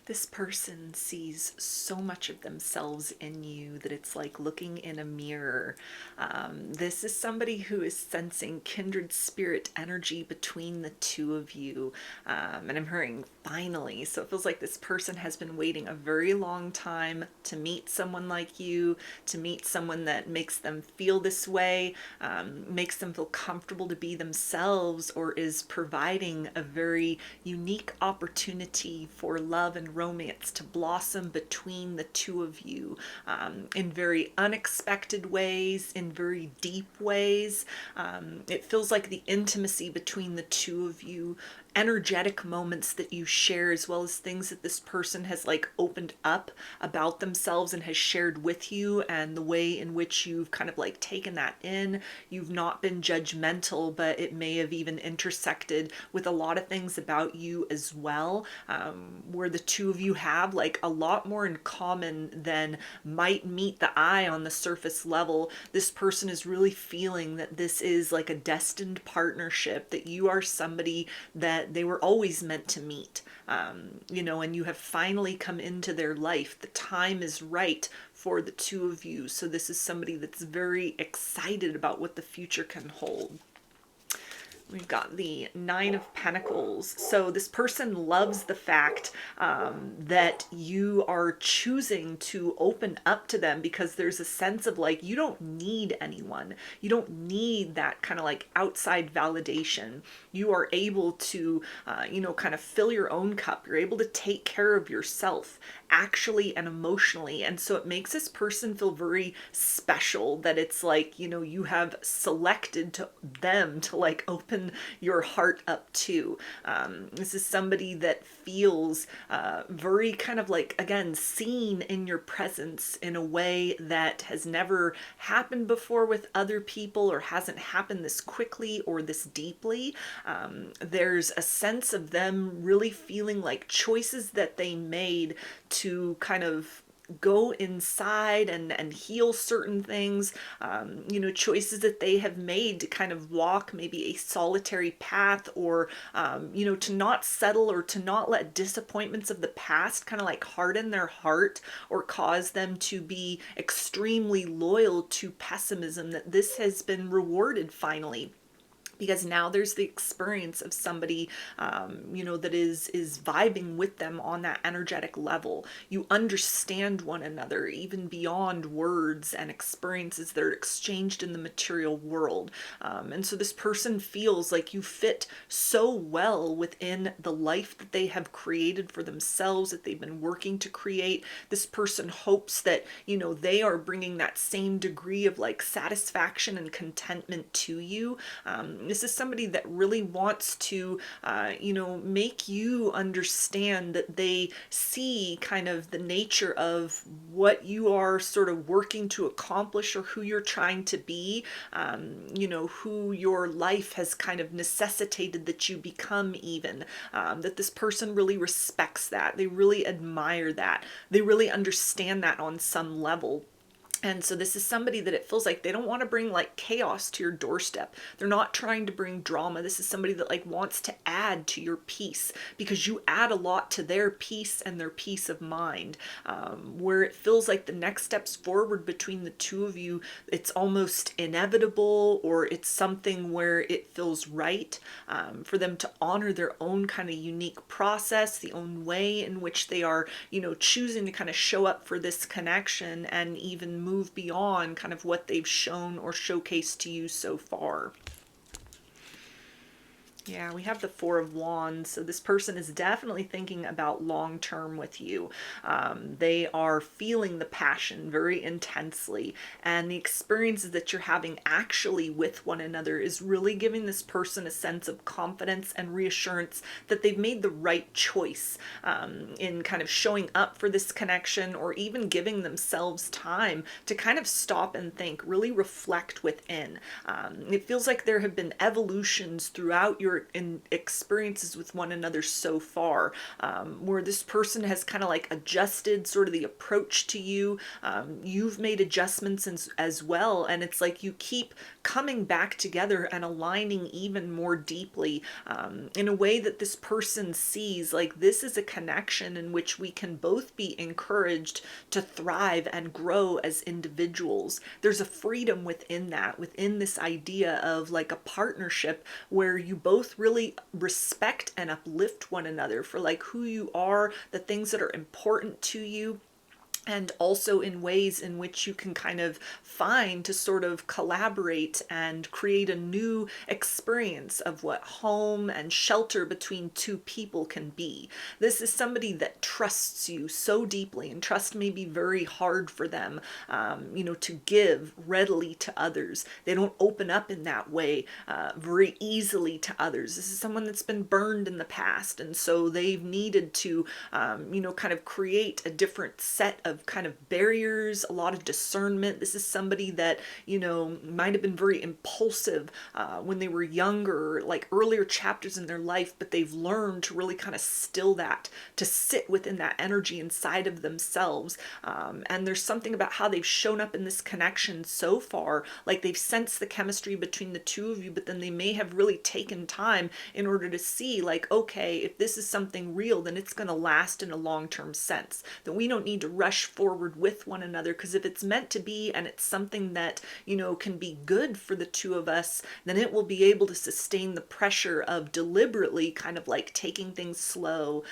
This person sees so much of themselves in you that it's like looking in a mirror. This is somebody who is sensing kindred spirit energy between the two of you. And I'm hearing finally. So it feels like this person has been waiting a very long time to meet someone like you, to meet someone that makes them feel this way, makes them feel comfortable to be themselves, or is providing a very unique opportunity for love and romance to blossom between the two of you, in very unexpected ways, in very deep ways. It feels like the intimacy between the two of you, energetic moments that you share, as well as things that this person has like opened up about themselves and has shared with you, and the way in which you've kind of like taken that in. You've not been judgmental, but it may have even intersected with a lot of things about you as well, where the two of you have like a lot more in common than might meet the eye on the surface level. This person is really feeling that this is like a destined partnership, that you are somebody that they were always meant to meet, and you have finally come into their life. The time is right for the two of you. So this is somebody that's very excited about what the future can hold. We've got the Nine of Pentacles. So this person loves the fact that you are choosing to open up to them, because there's a sense of like, you don't need anyone. You don't need that kind of like outside validation. You are able to, kind of fill your own cup. You're able to take care of yourself actually and emotionally. And so it makes this person feel very special, that it's like, you have selected to them to like open your heart up to. This is somebody that feels very kind of like, again, seen in your presence in a way that has never happened before with other people, or hasn't happened this quickly or this deeply. There's a sense of them really feeling like choices that they made to kind of go inside and heal certain things, choices that they have made to kind of walk maybe a solitary path, or to not settle, or to not let disappointments of the past kind of like harden their heart or cause them to be extremely loyal to pessimism. That this has been rewarded finally, because now there's the experience of somebody, that is vibing with them on that energetic level. You understand one another even beyond words and experiences that are exchanged in the material world. And so this person feels like you fit so well within the life that they have created for themselves, that they've been working to create. This person hopes that, they are bringing that same degree of like satisfaction and contentment to you. This is somebody that really wants to, make you understand that they see kind of the nature of what you are sort of working to accomplish, or who you're trying to be, who your life has kind of necessitated that you become even. That this person really respects that. They really admire that. They really understand that on some level. And so this is somebody that it feels like they don't want to bring like chaos to your doorstep. They're not trying to bring drama. This is somebody that like wants to add to your peace, because you add a lot to their peace and their peace of mind, where it feels like the next steps forward between the two of you, it's almost inevitable, or it's something where it feels right, for them to honor their own kind of unique process, the own way in which they are, choosing to kind of show up for this connection, and even move beyond kind of what they've shown or showcased to you so far. Yeah, we have the Four of Wands. So this person is definitely thinking about long term with you. They are feeling the passion very intensely, and the experiences that you're having actually with one another is really giving this person a sense of confidence and reassurance that they've made the right choice, in kind of showing up for this connection, or even giving themselves time to kind of stop and think, really reflect within. It feels like there have been evolutions throughout your your experiences with one another so far, where this person has kind of like adjusted sort of the approach to you. You've made adjustments as well, and it's like you keep coming back together and aligning even more deeply, in a way that this person sees like this is a connection in which we can both be encouraged to thrive and grow as individuals. There's a freedom within that, within this idea of like a partnership where you both really respect and uplift one another for like who you are, the things that are important to you, and also in ways in which you can kind of find to sort of collaborate and create a new experience of what home and shelter between two people can be. This is somebody that trusts you so deeply, and trust may be very hard for them, to give readily to others. They don't open up in that way very easily to others. This is someone that's been burned in the past, and so they've needed to, kind of create a different set of kind of barriers, a lot of discernment. This is somebody that, might have been very impulsive when they were younger, like earlier chapters in their life, but they've learned to really kind of still that, to sit within that energy inside of themselves. And there's something about how they've shown up in this connection so far, like they've sensed the chemistry between the two of you, but then they may have really taken time in order to see like, okay, if this is something real, then it's going to last in a long-term sense, that we don't need to rush forward with one another, because if it's meant to be and it's something that can be good for the two of us, then it will be able to sustain the pressure of deliberately kind of like taking things slow,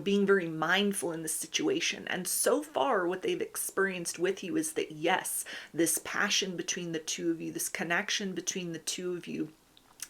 being very mindful in the situation. And so far what they've experienced with you is that yes, this passion between the two of you, this connection between the two of you,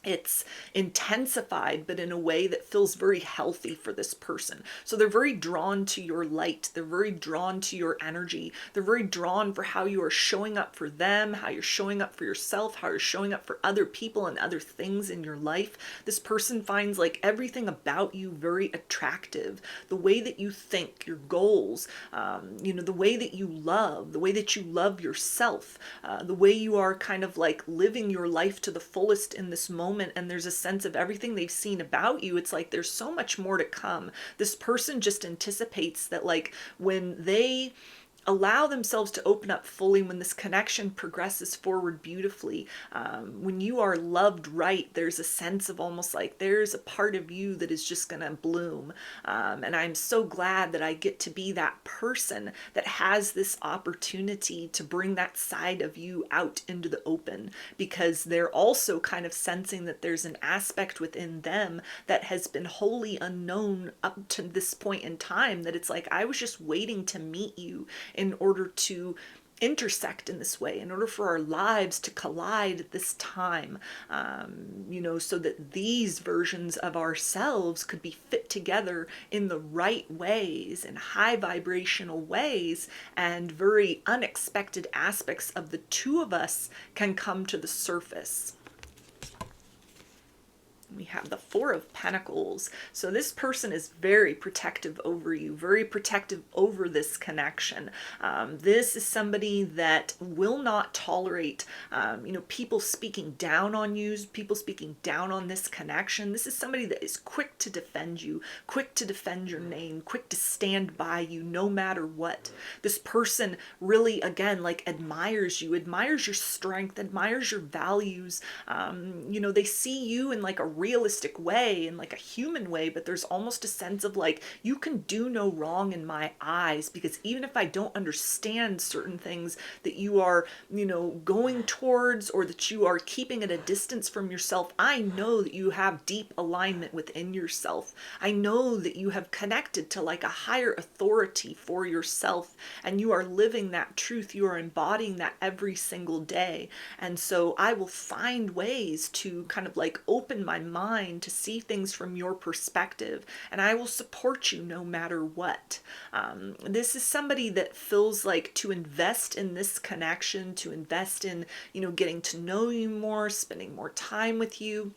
it's intensified, but in a way that feels very healthy for this person. So they're very drawn to your light. They're very drawn to your energy. They're very drawn for how you are showing up for them, how you're showing up for yourself, how you're showing up for other people and other things in your life. This person finds like everything about you very attractive. The way that you think, your goals, the way that you love, the way that you love yourself, the way you are kind of like living your life to the fullest in this moment. And there's a sense of everything they've seen about you. It's like there's so much more to come. This person just anticipates that like when they allow themselves to open up fully, when this connection progresses forward beautifully, when you are loved right, there's a sense of almost like there's a part of you that is just gonna bloom. And I'm so glad that I get to be that person that has this opportunity to bring that side of you out into the open, because they're also kind of sensing that there's an aspect within them that has been wholly unknown up to this point in time, that it's like I was just waiting to meet you in order to intersect in this way, in order for our lives to collide at this time, so that these versions of ourselves could be fit together in the right ways, in high vibrational ways, and very unexpected aspects of the two of us can come to the surface. We have the Four of Pentacles. So this person is very protective over you, very protective over this connection. This is somebody that will not tolerate, people speaking down on you, people speaking down on this connection. This is somebody that is quick to defend you, quick to defend your name, quick to stand by you no matter what. This person really, again, like admires you, admires your strength, admires your values. They see you in like a realistic way, in like a human way, but there's almost a sense of like, you can do no wrong in my eyes, because even if I don't understand certain things that you are, going towards, or that you are keeping at a distance from yourself, I know that you have deep alignment within yourself. I know that you have connected to like a higher authority for yourself, and you are living that truth. You are embodying that every single day. And so I will find ways to kind of like open my mind to see things from your perspective, and I will support you no matter what. This is somebody that feels like to invest in this connection, to invest in, getting to know you more, spending more time with you,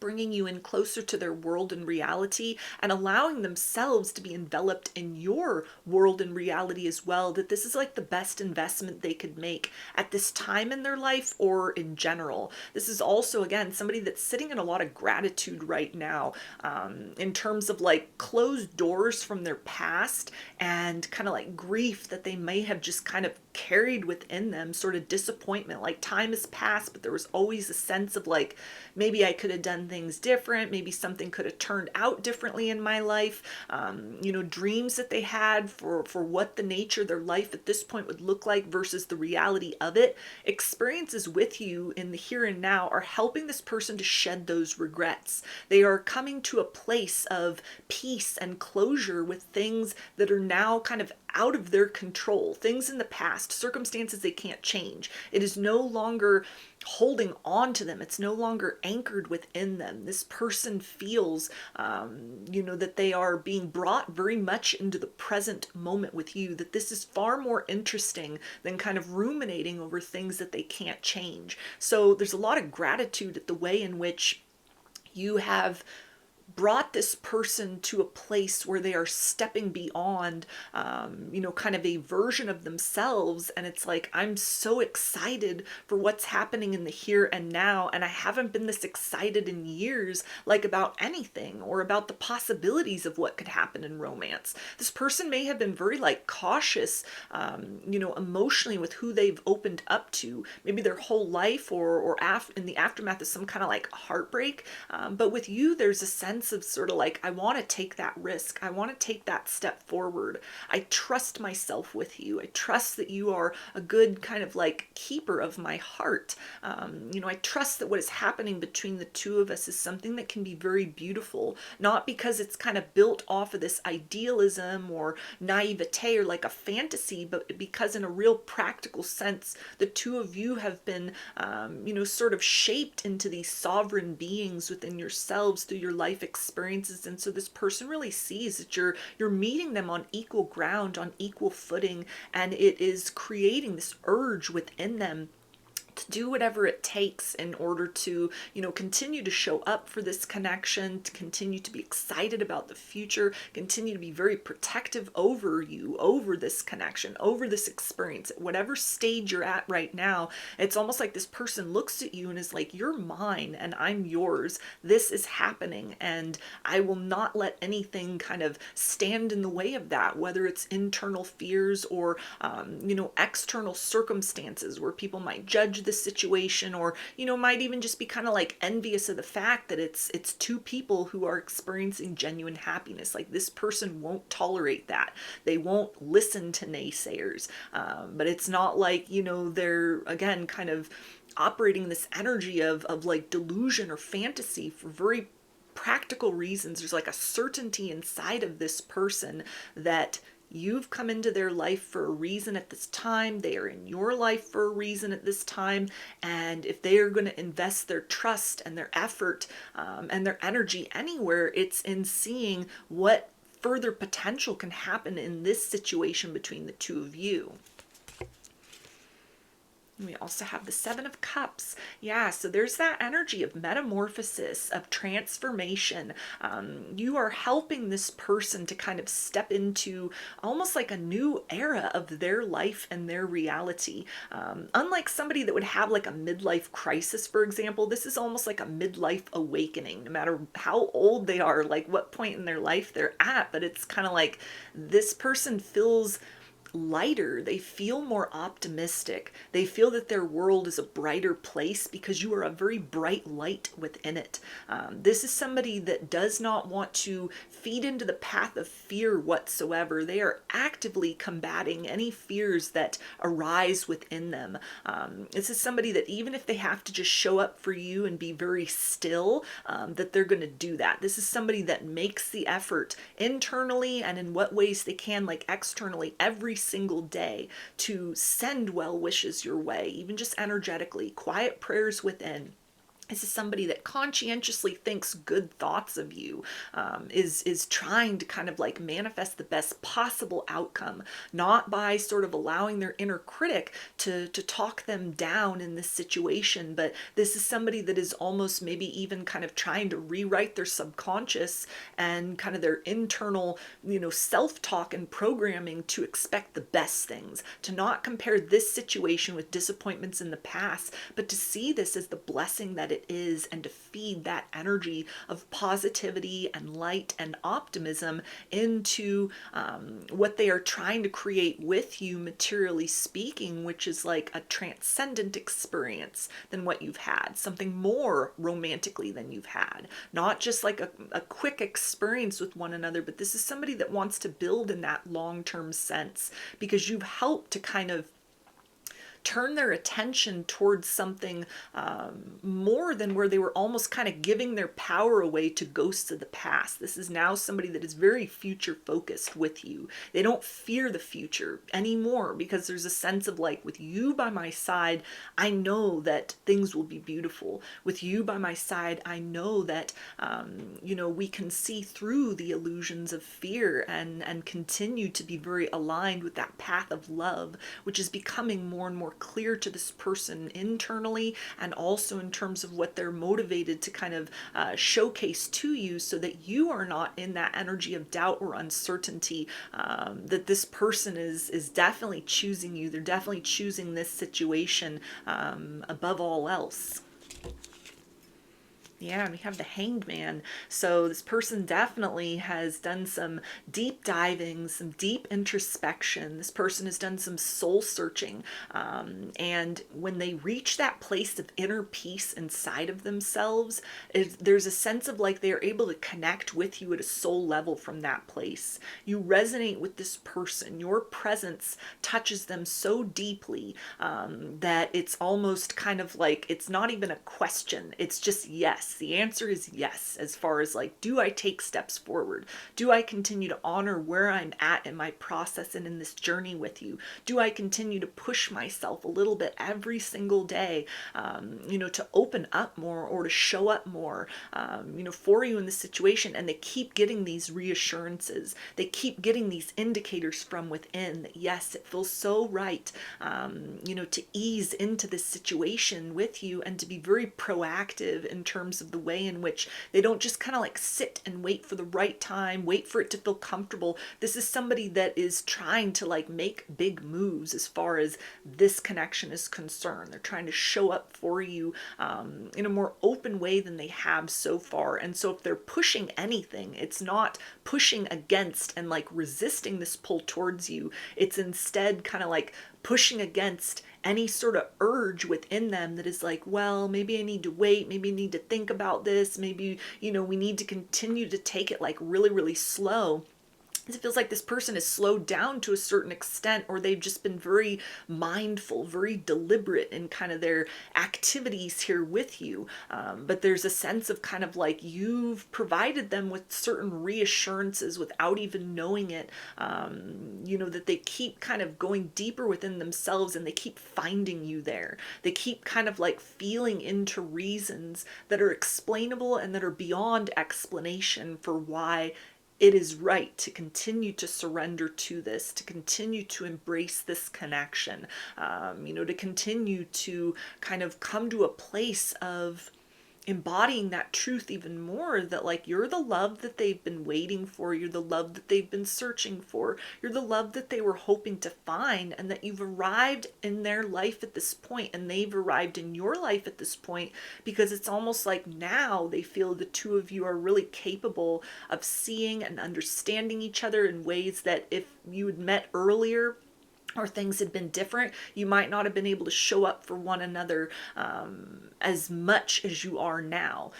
bringing you in closer to their world and reality and allowing themselves to be enveloped in your world and reality as well, that this is like the best investment they could make at this time in their life or in general. This is also, again, somebody that's sitting in a lot of gratitude right now, in terms of like closed doors from their past and kind of like grief that they may have just kind of carried within them, sort of disappointment. Like time has passed, but there was always a sense of like, maybe I could have done things different, maybe something could have turned out differently in my life. Dreams that they had for what the nature of their life at this point would look like versus the reality of it. Experiences with you in the here and now are helping this person to shed those regrets. They are coming to a place of peace and closure with things that are now kind of out of their control, things in the past, circumstances they can't change. It is no longer holding on to them. It's no longer anchored within them. This person feels, that they are being brought very much into the present moment with you, that this is far more interesting than kind of ruminating over things that they can't change. So there's a lot of gratitude at the way in which you have brought this person to a place where they are stepping beyond, kind of a version of themselves. And it's like, I'm so excited for what's happening in the here and now. And I haven't been this excited in years, like about anything or about the possibilities of what could happen in romance. This person may have been very like cautious, emotionally with who they've opened up to, maybe their whole life or in the aftermath of some kind of like heartbreak. But with you, there's a sense of sort of like, I want to take that risk. I want to take that step forward. I trust myself with you. I trust that you are a good kind of like keeper of my heart. I trust that what is happening between the two of us is something that can be very beautiful, not because it's kind of built off of this idealism or naivete or like a fantasy, but because in a real practical sense, the two of you have been, sort of shaped into these sovereign beings within yourselves through your life experiences. And so this person really sees that you're meeting them on equal ground, on equal footing, and it is creating this urge within them to do whatever it takes in order to, continue to show up for this connection, to continue to be excited about the future, continue to be very protective over you, over this connection, over this experience. At whatever stage you're at right now, it's almost like this person looks at you and is like, you're mine and I'm yours. This is happening and I will not let anything kind of stand in the way of that, whether it's internal fears or, external circumstances where people might judge this situation or might even just be kind of like envious of the fact that it's two people who are experiencing genuine happiness. Like this person won't tolerate that. They won't listen to naysayers, but it's not like they're again kind of operating this energy of like delusion or fantasy for very practical reasons. There's like a certainty inside of this person that you've come into their life for a reason at this time. They are in your life for a reason at this time. And if they are going to invest their trust and their effort and their energy anywhere, it's in seeing what further potential can happen in this situation between the two of you. We also have the Seven of Cups. Yeah, so there's that energy of metamorphosis, of transformation. You are helping this person to kind of step into almost like a new era of their life and their reality. Unlike somebody that would have like a midlife crisis, for example, this is almost like a midlife awakening, no matter how old they are, like what point in their life they're at. But it's kind of like this person feels lighter. They feel more optimistic. They feel that their world is a brighter place because you are a very bright light within it. This is somebody that does not want to feed into the path of fear whatsoever. They are actively combating any fears that arise within them. This is somebody that even if they have to just show up for you and be very still, that they're going to do that. This is somebody that makes the effort internally and in what ways they can, like externally, every single day to send well wishes your way, even just energetically, quiet prayers within. This is somebody that conscientiously thinks good thoughts of you, is trying to kind of like manifest the best possible outcome, not by sort of allowing their inner critic to talk them down in this situation, but this is somebody that is almost maybe even kind of trying to rewrite their subconscious and kind of their internal, self-talk and programming to expect the best things, to not compare this situation with disappointments in the past, but to see this as the blessing that it is, and to feed that energy of positivity and light and optimism into what they are trying to create with you, materially speaking, which is like a transcendent experience than what you've had, something more romantically than you've had, not just like a quick experience with one another, but this is somebody that wants to build in that long-term sense, because you've helped to kind of turn their attention towards something more than where they were almost kind of giving their power away to ghosts of the past. This is now somebody that is very future focused with you. They don't fear the future anymore, because there's a sense of like, with you by my side, I know that things will be beautiful. With you by my side, I know that, we can see through the illusions of fear and continue to be very aligned with that path of love, which is becoming more and more clear to this person internally, and also in terms of what they're motivated to kind of showcase to you, so that you are not in that energy of doubt or uncertainty, that this person is definitely choosing you. They're definitely choosing this situation above all else. Yeah, and we have the Hanged Man. So this person definitely has done some deep diving, some deep introspection. This person has done some soul searching. And when they reach that place of inner peace inside of themselves, there's a sense of like they're able to connect with you at a soul level from that place. You resonate with this person. Your presence touches them so deeply that it's almost kind of like, it's not even a question. It's just yes. The answer is yes, as far as like, do I take steps forward? Do I continue to honor where I'm at in my process and in this journey with you? Do I continue to push myself a little bit every single day, to open up more or to show up more, for you in this situation? And they keep getting these reassurances. They keep getting these indicators from within that, yes, it feels so right, to ease into this situation with you, and to be very proactive in terms of the way in which they don't just kind of like sit and wait for the right time, wait for it to feel comfortable. This is somebody that is trying to like make big moves as far as this connection is concerned. They're trying to show up for you in a more open way than they have so far. And so if they're pushing anything, it's not pushing against and like resisting this pull towards you. It's instead kind of like pushing against any sort of urge within them that is like, well, maybe I need to wait, maybe I need to think about this, maybe, we need to continue to take it like really, really slow. It feels like this person is slowed down to a certain extent, or they've just been very mindful, very deliberate in kind of their activities here with you. But there's a sense of kind of like you've provided them with certain reassurances without even knowing it, that they keep kind of going deeper within themselves, and they keep finding you there. They keep kind of like feeling into reasons that are explainable and that are beyond explanation for why it is right to continue to surrender to this, to continue to embrace this connection, to continue to kind of come to a place of embodying that truth even more, that like you're the love that they've been waiting for, you're the love that they've been searching for, you're the love that they were hoping to find, and that you've arrived in their life at this point, and they've arrived in your life at this point, because it's almost like now they feel the two of you are really capable of seeing and understanding each other in ways that if you had met earlier, or things had been different, you might not have been able to show up for one another as much as you are now.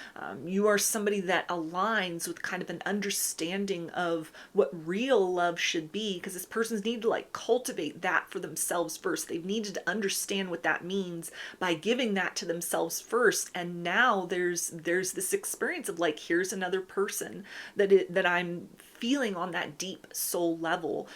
You are somebody that aligns with kind of an understanding of what real love should be, because this person's needed to like cultivate that for themselves first. They've needed to understand what that means by giving that to themselves first. And now there's this experience of like, here's another person that I'm feeling on that deep soul level.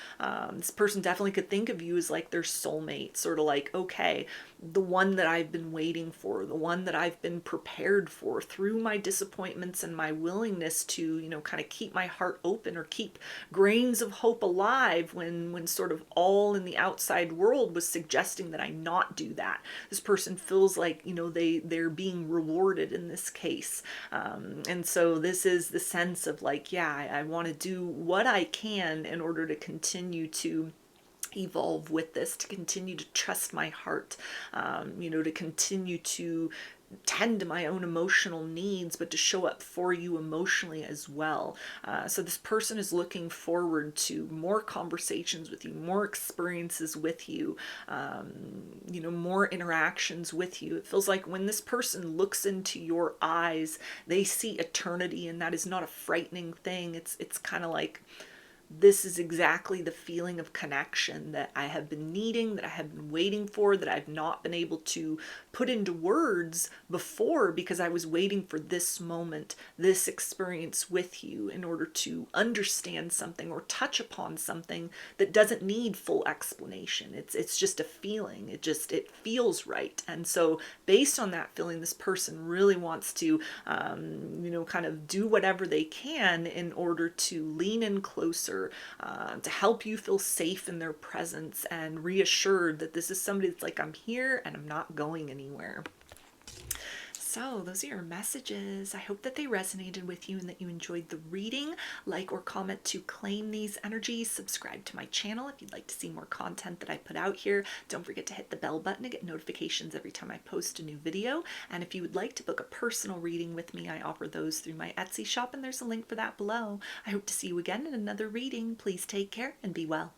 This person definitely could think of you as like their soulmate, sort of like, okay, the one that I've been waiting for, the one that I've been prepared for through my disappointments and my willingness to, you know, kind of keep my heart open or keep grains of hope alive when sort of all in the outside world was suggesting that I not do that. This person feels like, you know, they're being rewarded in this case. And so this is the sense of like, yeah, I want to do what I can in order to continue to evolve with this, to continue to trust my heart, you know, to continue to tend to my own emotional needs, but to show up for you emotionally as well. So this person is looking forward to more conversations with you, more experiences with you, you know, more interactions with you. It feels like when this person looks into your eyes, they see eternity, and that is not a frightening thing. It's kind of like, this is exactly the feeling of connection that I have been needing, that I have been waiting for, that I've not been able to put into words before because I was waiting for this moment, this experience with you in order to understand something or touch upon something that doesn't need full explanation. It's just a feeling. It feels right. And so based on that feeling, this person really wants to, you know, kind of do whatever they can in order to lean in closer, to help you feel safe in their presence and reassured that this is somebody that's like, I'm here and I'm not going anywhere. So those are your messages. I hope that they resonated with you and that you enjoyed the reading. Like or comment to claim these energies. Subscribe to my channel if you'd like to see more content that I put out here. Don't forget to hit the bell button to get notifications every time I post a new video. And if you would like to book a personal reading with me, I offer those through my Etsy shop, and there's a link for that below. I hope to see you again in another reading. Please take care and be well.